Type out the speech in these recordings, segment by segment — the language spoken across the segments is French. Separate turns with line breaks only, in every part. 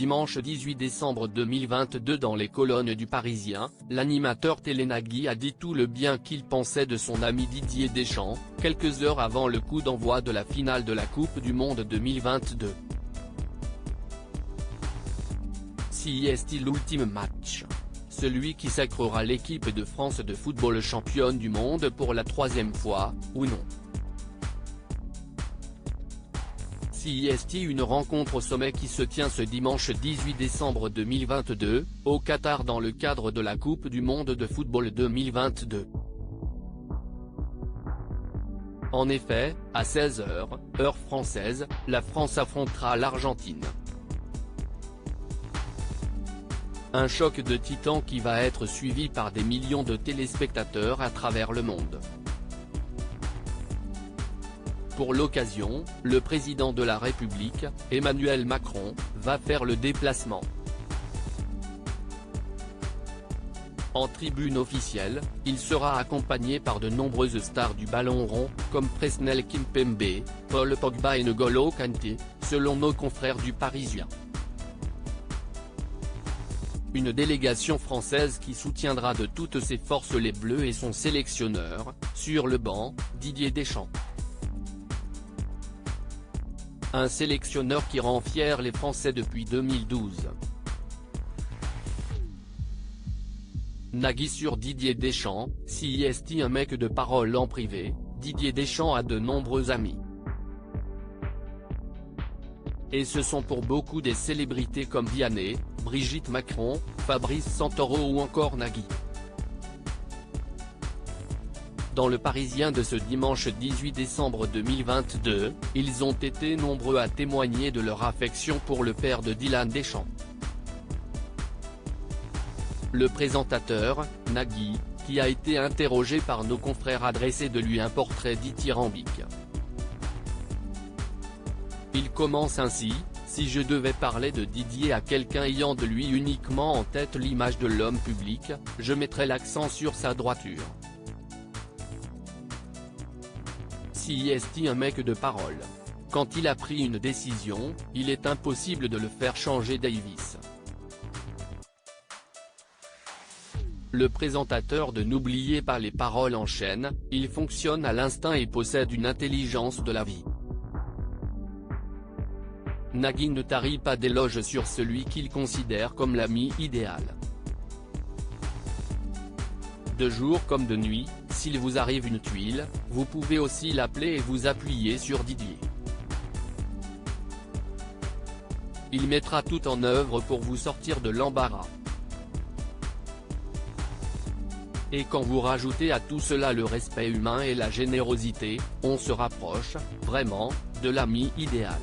Dimanche 18 décembre 2022 dans les colonnes du Parisien, l'animateur télé Nagui a dit tout le bien qu'il pensait de son ami Didier Deschamps, quelques heures avant le coup d'envoi de la finale de la Coupe du Monde 2022. Si est-il l'ultime match? Celui qui sacrera l'équipe de France de football championne du monde pour la 3e fois, ou non? Si est-il une rencontre au sommet qui se tient ce dimanche 18 décembre 2022, au Qatar dans le cadre de la Coupe du Monde de football 2022. En effet, à 16h, heure française, la France affrontera l'Argentine. Un choc de titans qui va être suivi par des millions de téléspectateurs à travers le monde. Pour l'occasion, le président de la République, Emmanuel Macron, va faire le déplacement. En tribune officielle, il sera accompagné par de nombreuses stars du ballon rond, comme Presnel Kimpembe, Paul Pogba et N'Golo Kanté, selon nos confrères du Parisien. Une délégation française qui soutiendra de toutes ses forces les Bleus et son sélectionneur, sur le banc, Didier Deschamps. Un sélectionneur qui rend fiers les Français depuis 2012. Nagui sur Didier Deschamps, si est un mec de parole en privé, Didier Deschamps a de nombreux amis. Et ce sont pour beaucoup des célébrités comme Vianney, Brigitte Macron, Fabrice Santoro ou encore Nagui. Dans le Parisien de ce dimanche 18 décembre 2022, ils ont été nombreux à témoigner de leur affection pour le père de Dylan Deschamps. Le présentateur, Nagui, qui a été interrogé par nos confrères a dressé de lui un portrait dithyrambique. Il commence ainsi: si je devais parler de Didier à quelqu'un ayant de lui uniquement en tête l'image de l'homme public, je mettrais l'accent sur sa droiture. Si est un mec de parole. Quand il a pris une décision, il est impossible de le faire changer d'avis. Le présentateur de N'oubliez pas les paroles enchaîne, il fonctionne à l'instinct et possède une intelligence de la vie. Nagui ne tarit pas d'éloges sur celui qu'il considère comme l'ami idéal. De jour comme de nuit, s'il vous arrive une tuile, vous pouvez aussi l'appeler et vous appuyer sur Didier. Il mettra tout en œuvre pour vous sortir de l'embarras. Et quand vous rajoutez à tout cela le respect humain et la générosité, on se rapproche, vraiment, de l'ami idéal.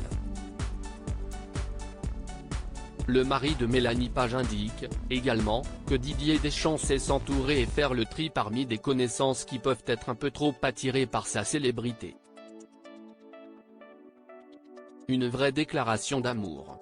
Le mari de Mélanie Page indique, également, que Didier Deschamps sait s'entourer et faire le tri parmi des connaissances qui peuvent être un peu trop attirées par sa célébrité. Une vraie déclaration d'amour.